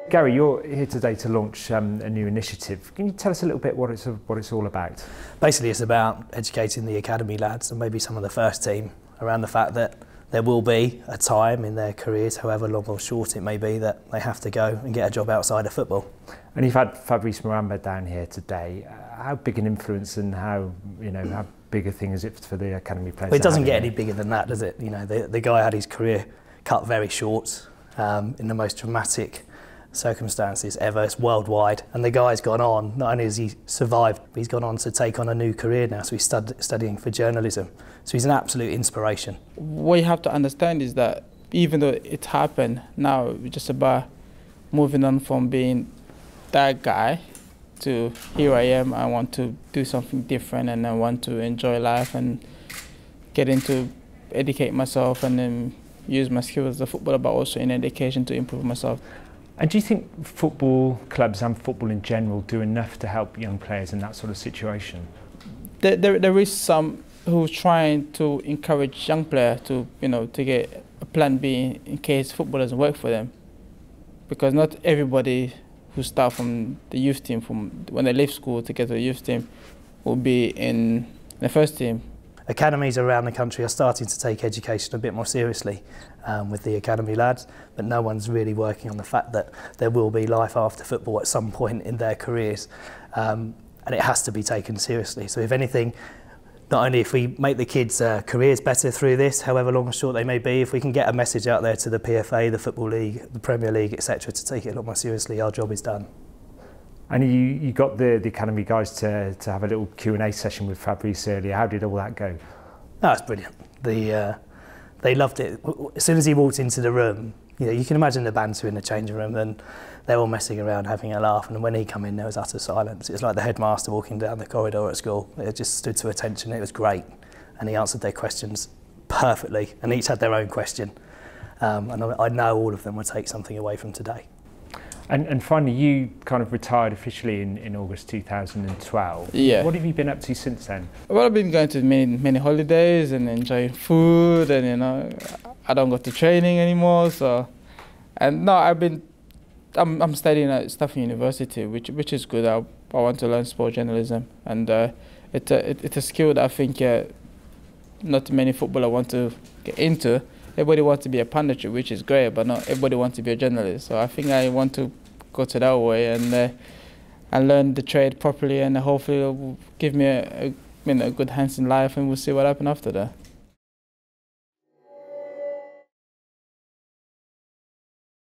Gary, you're here today to launch a new initiative. Can you tell us a little bit what it's all about? Basically, it's about educating the academy lads and maybe some of the first team around the fact that there will be a time in their careers, however long or short it may be, that they have to go and get a job outside of football. And you've had Fabrice Muamba down here today. How big an influence and how big a thing is it for the academy players? Well, it doesn't get any bigger than that, does it? You know, the guy had his career cut very short in the most dramatic circumstances ever. It's worldwide, and the guy's gone on, not only has he survived, but he's gone on to take on a new career now, so he's studying for journalism. So he's an absolute inspiration. What you have to understand is that even though it happened, now it's just about moving on from being that guy to here I am, I want to do something different and I want to enjoy life and get into educate myself and then use my skills as a footballer, but also in education to improve myself. And do you think football clubs and football in general do enough to help young players in that sort of situation? There is some who's trying to encourage young players to get a plan B in case football doesn't work for them, because not everybody who start from the youth team, from when they leave school to get to the youth team, will be in the first team. Academies around the country are starting to take education a bit more seriously with the academy lads, but no one's really working on the fact that there will be life after football at some point in their careers, and it has to be taken seriously. So if anything, not only if we make the kids' careers better through this, however long or short they may be, if we can get a message out there to the PFA, the Football League, the Premier League, etc., to take it a lot more seriously, our job is done. And you got the academy guys to have a little Q&A session with Fabrice earlier. How did all that go? No, it's brilliant. They loved it. As soon as he walked into the room, you can imagine the banter in the changing room, and they're all messing around, having a laugh. And when he came in, there was utter silence. It was like the headmaster walking down the corridor at school. They just stood to attention. It was great, and he answered their questions perfectly, and each had their own question. And I know all of them would take something away from today. And finally, you kind of retired officially in August 2012. Yeah. What have you been up to since then? Well, I've been going to many holidays and enjoying food, and I don't go to training anymore. So, and now I'm studying at Stafford University, which is good. I want to learn sport journalism, and it's a skill that I think not many footballers want to get into. Everybody wants to be a pundit, which is great, but not everybody wants to be a journalist. So I think I want to go to that way and learn the trade properly, and hopefully it will give me a good hands in life, and we'll see what happens after that.